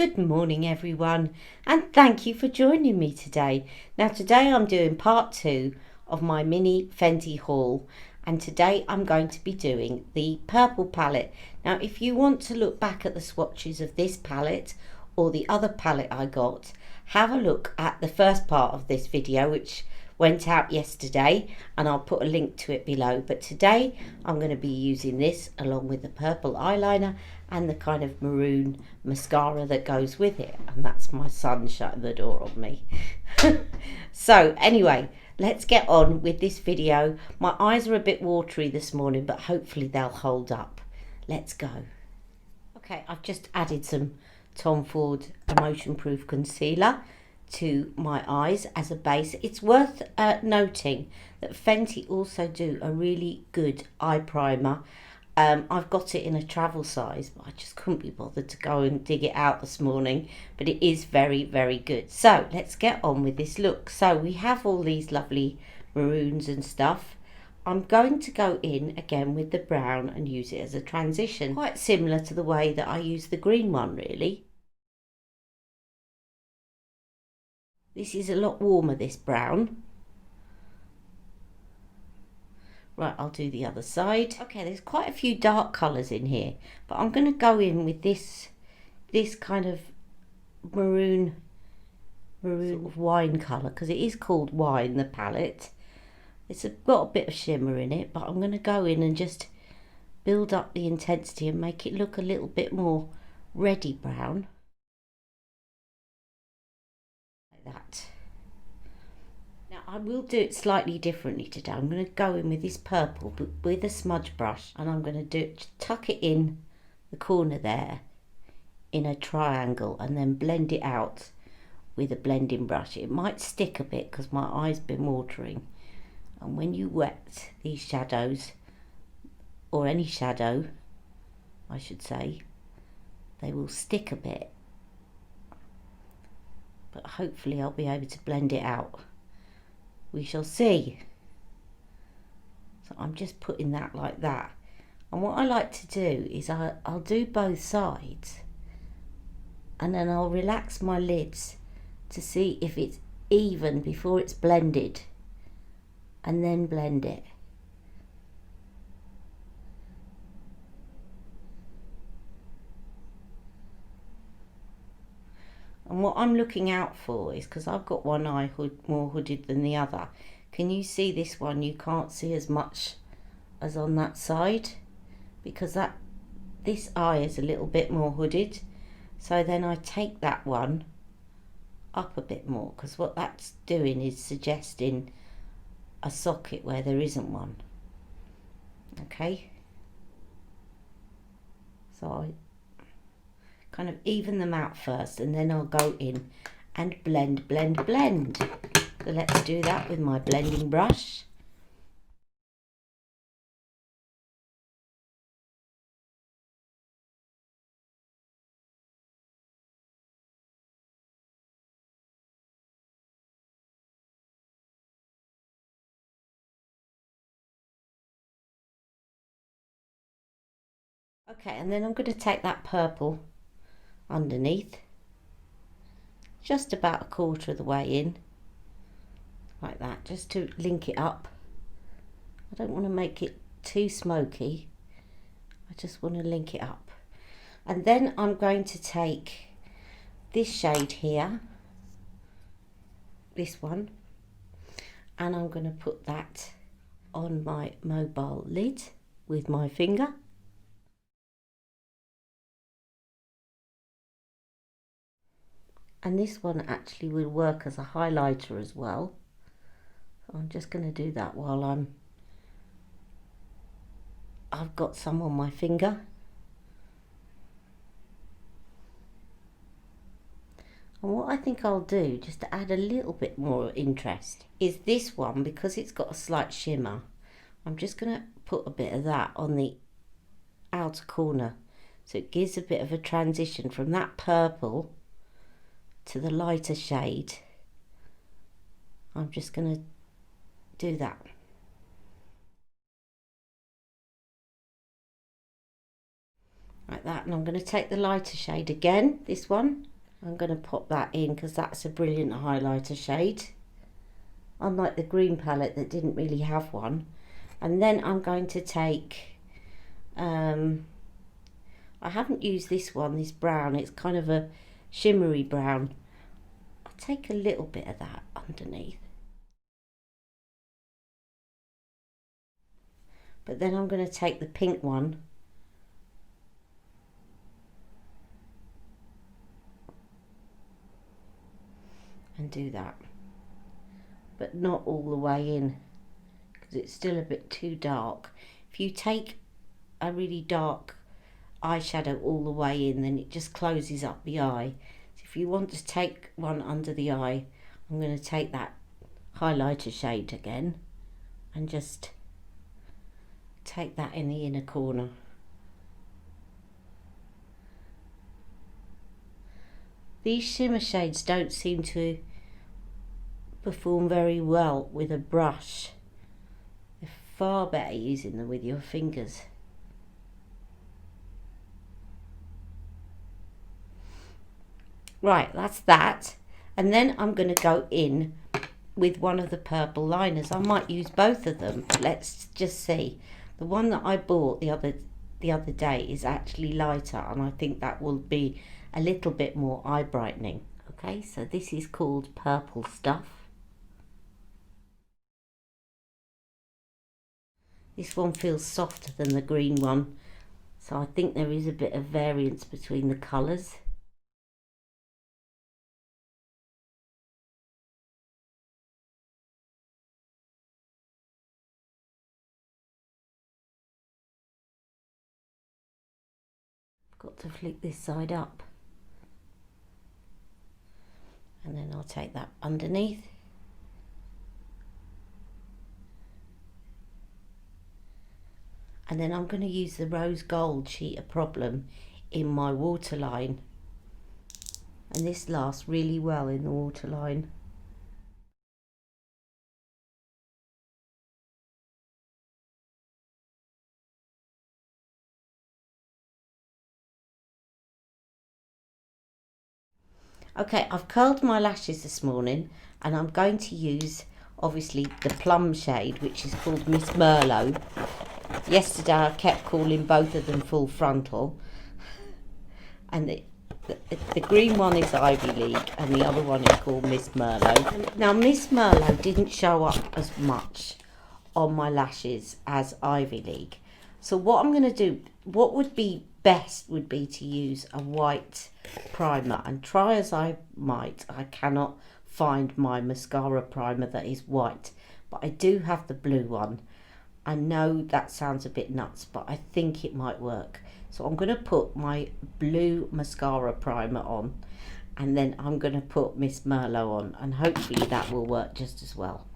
Good morning everyone, and thank you for joining me today. Now today I'm doing part 2 of my mini Fenty haul, and today I'm going to be doing the purple palette. Now if you want to look back at the swatches of this palette or the other palette I got, have a look at the first part of this video which went out yesterday, and I'll put a link to it below. But today I'm going to be using this along with the purple eyeliner and the kind of maroon mascara that goes with it, and that's my son shutting the door on me. So anyway, let's get on with this video. My eyes are a bit watery this morning, but hopefully they'll hold up. Let's go. Okay, I've just added some Tom Ford Emotion Proof Concealer to my eyes as a base. It's worth noting that Fenty also do a really good eye primer. I've got it in a travel size, but I just couldn't be bothered to go and dig it out this morning, but it is very, very good. So let's get on with this look. So we have all these lovely maroons and stuff. I'm going to go in again with the brown and use it as a transition, quite similar to the way that I use the green one really. This is a lot warmer, this brown. Right, I'll do the other side. Okay, there's quite a few dark colours in here, but I'm going to go in with this kind of maroon sort of wine colour, because it is called wine, the palette. It's got a bit of shimmer in it, but I'm going to go in and just build up the intensity and make it look a little bit more reddy brown. Like that. Now I will do it slightly differently today. I'm going to go in with this purple, but with a smudge brush, and I'm going to tuck it in the corner there in a triangle, and then blend it out with a blending brush. It might stick a bit because my eye's been watering, and when you wet these shadows, or any shadow I should say, they will stick a bit, but hopefully I'll be able to blend it out. We shall see. So I'm just putting that like that, and what I like to do is I'll do both sides, and then I'll relax my lids to see if it's even before it's blended, and then blend it. And what I'm looking out for is, because I've got one eye more hooded than the other, can you see this one? You can't see as much as on that side, because this eye is a little bit more hooded. So then I take that one up a bit more, because what that's doing is suggesting a socket where there isn't one. Okay, so I kind of even them out first, and then I'll go in and blend. So let's do that with my blending brush. Okay, and then I'm going to take that purple underneath, just about a quarter of the way in, like that, just to link it up. I don't want to make it too smoky, I just want to link it up. And then I'm going to take this shade here, this one, and I'm going to put that on my mobile lid with my finger. And this one actually will work as a highlighter as well. So I'm just going to do that while I've got some on my finger. And what I think I'll do, just to add a little bit more interest, is this one, because it's got a slight shimmer. I'm just going to put a bit of that on the outer corner, so it gives a bit of a transition from that purple to the lighter shade. I'm just going to do that. Like that, and I'm going to take the lighter shade again, this one, I'm going to pop that in because that's a brilliant highlighter shade, unlike the green palette that didn't really have one. And then I'm going to take, I haven't used this one, this brown, it's kind of a shimmery brown. I'll take a little bit of that underneath. But then I'm going to take the pink one and do that, but not all the way in because it's still a bit too dark. If you take a really dark eyeshadow all the way in, then it just closes up the eye. So if you want to take one under the eye, I'm going to take that highlighter shade again and just take that in the inner corner. These shimmer shades don't seem to perform very well with a brush. They're far better using them with your fingers. Right, that's that. And then I'm going to go in with one of the purple liners. I might use both of them, but let's just see. The one that I bought the other day is actually lighter, and I think that will be a little bit more eye brightening. Okay, so this is called Purple Stuff. This one feels softer than the green one, so I think there is a bit of variance between the colours. Got to flick this side up, and then I'll take that underneath. And then I'm going to use the rose gold sheet of Problem in my waterline, and this lasts really well in the waterline. Okay, I've curled my lashes this morning, and I'm going to use obviously the plum shade, which is called Miss Merlot. Yesterday I kept calling both of them full frontal, and the green one is Ivy League and the other one is called Miss Merlot. Now Miss Merlot didn't show up as much on my lashes as Ivy League, so what I'm going to do, what would be best would be to use a white primer, and try as I might, I cannot find my mascara primer that is white, but I do have the blue one. I know that sounds a bit nuts, but I think it might work. So I'm going to put my blue mascara primer on, and then I'm going to put Miss Merlot on, and hopefully that will work just as well.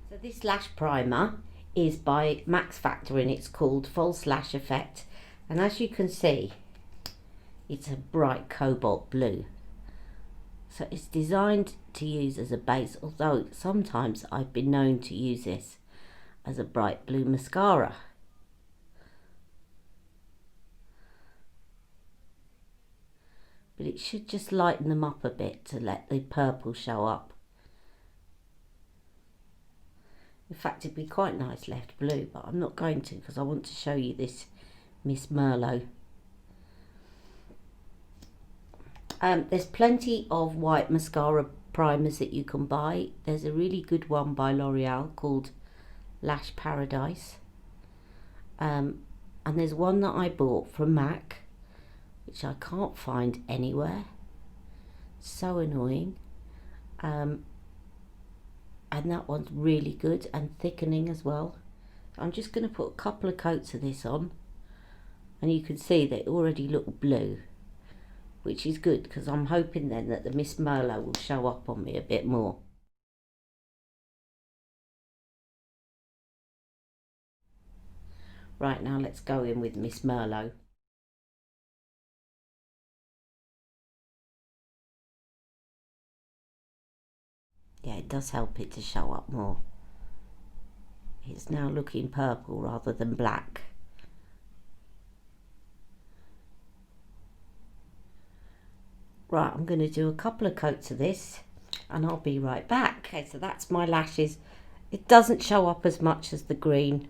So this lash primer is by Max Factor, and it's called False Lash Effect, and as you can see, it's a bright cobalt blue. So it's designed to use as a base, although sometimes I've been known to use this as a bright blue mascara. But it should just lighten them up a bit to let the purple show up. In fact, it'd be quite nice left blue, but I'm not going to because I want to show you this Miss Merlot. There's plenty of white mascara primers that you can buy. There's a really good one by L'Oreal called Lash Paradise, and there's one that I bought from MAC which I can't find anywhere. So annoying. And that one's really good and thickening as well. I'm just going to put a couple of coats of this on, and you can see they already look blue, which is good because I'm hoping then that the Miss Merlot will show up on me a bit more. Right, now let's go in with Miss Merlot. Yeah, it does help it to show up more. It's now looking purple rather than black. Right, I'm going to do a couple of coats of this and I'll be right back. Okay, so that's my lashes. It doesn't show up as much as the green.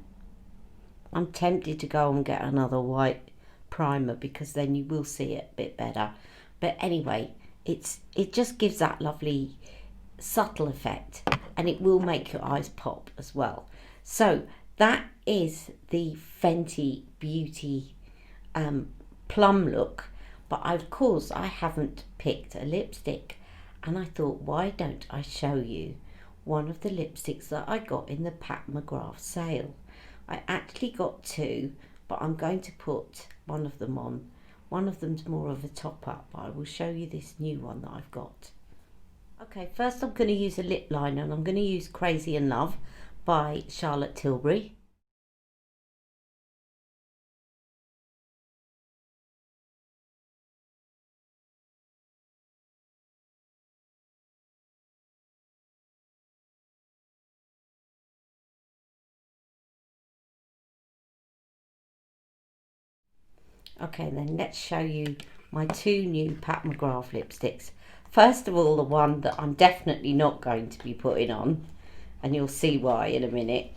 I'm tempted to go and get another white primer because then you will see it a bit better. But anyway, it just gives that lovely subtle effect and it will make your eyes pop as well. So that is the Fenty Beauty Plum look. But of course I haven't picked a lipstick, and I thought, why don't I show you one of the lipsticks that I got in the Pat McGrath sale. I actually got two, but I'm going to put one of them on. One of them's more of a top up, but I will show you this new one that I've got. Okay, first I'm going to use a lip liner, and I'm going to use Crazy in Love by Charlotte Tilbury. Okay, then let's show you my two new Pat McGrath lipsticks. First of all, the one that I'm definitely not going to be putting on, and you'll see why in a minute,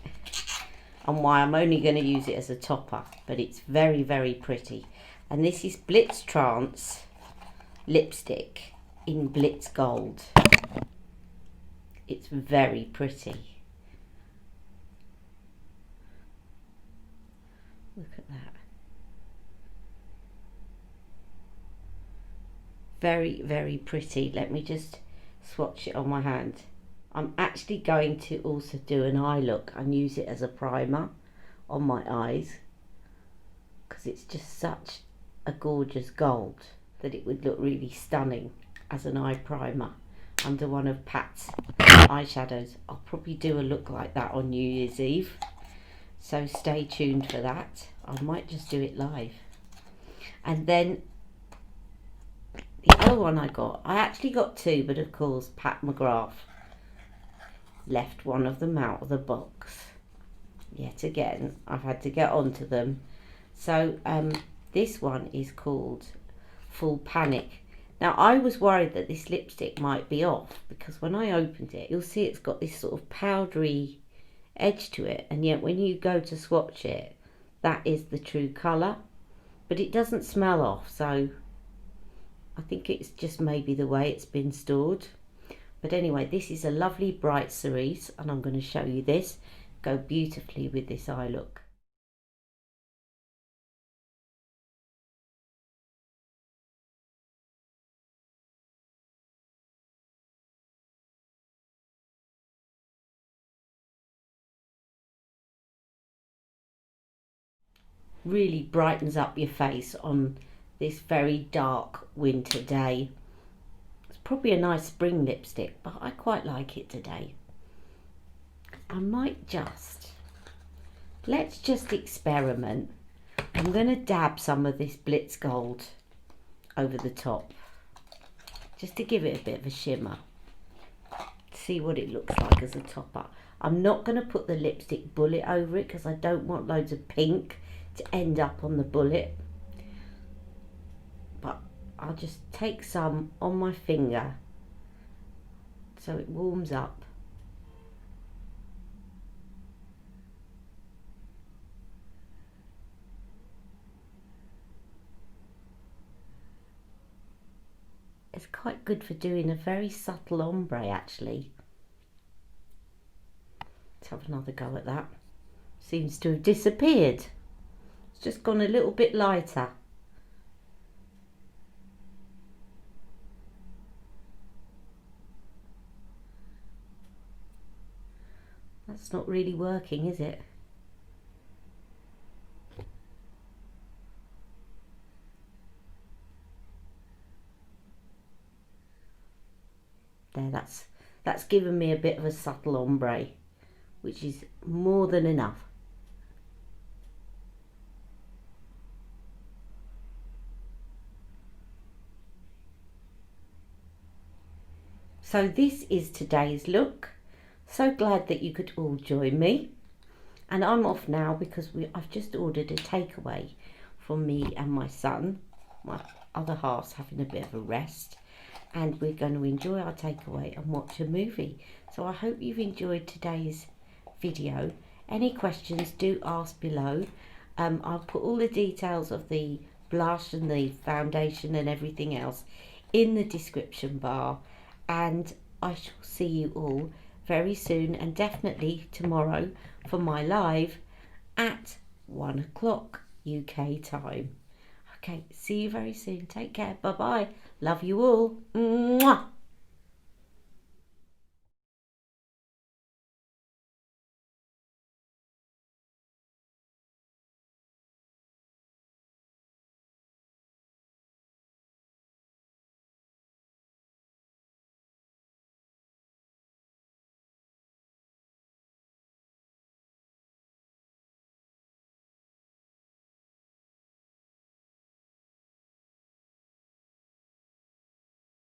and why I'm only going to use it as a topper, but it's very, very pretty. And this is Blitz Trance lipstick in Blitz Gold. It's very pretty. Look at that. Very, very pretty. Let me just swatch it on my hand. I'm actually going to also do an eye look and use it as a primer on my eyes, because it's just such a gorgeous gold that it would look really stunning as an eye primer under one of Pat's eyeshadows. I'll probably do a look like that on New Year's Eve, so stay tuned for that. I might just do it live. And then the other one I actually got two, but of course Pat McGrath left one of them out of the box. Yet again, I've had to get onto them. So this one is called Full Panic. Now I was worried that this lipstick might be off, because when I opened it, you'll see it's got this sort of powdery edge to it, and yet when you go to swatch it, that is the true colour, but it doesn't smell off, so I think it's just maybe the way it's been stored. But anyway, this is a lovely bright cerise, and I'm going to show you this. Go beautifully with this eye look. Really brightens up your face on this very dark winter day. It's probably a nice spring lipstick, but I quite like it today. I might let's just experiment. I'm going to dab some of this Blitz Gold over the top, just to give it a bit of a shimmer. See what it looks like as a topper. I'm not going to put the lipstick bullet over it, because I don't want loads of pink to end up on the bullet. But I'll just take some on my finger so it warms up. It's quite good for doing a very subtle ombre, actually. Let's have another go at that. Seems to have disappeared. It's just gone a little bit lighter. That's not really working, is it? There, that's given me a bit of a subtle ombre, which is more than enough. So this is today's look. So glad that you could all join me. And I'm off now because I've just ordered a takeaway from me and my son. My other half's having a bit of a rest. and we're going to enjoy our takeaway and watch a movie. So I hope you've enjoyed today's video. Any questions, do ask below. I'll put all the details of the blush and the foundation and everything else in the description bar, and I shall see you all very soon, and definitely tomorrow for my live at 1 o'clock UK time. Okay, see you very soon. Take care. Bye bye. Love you all. Mwah.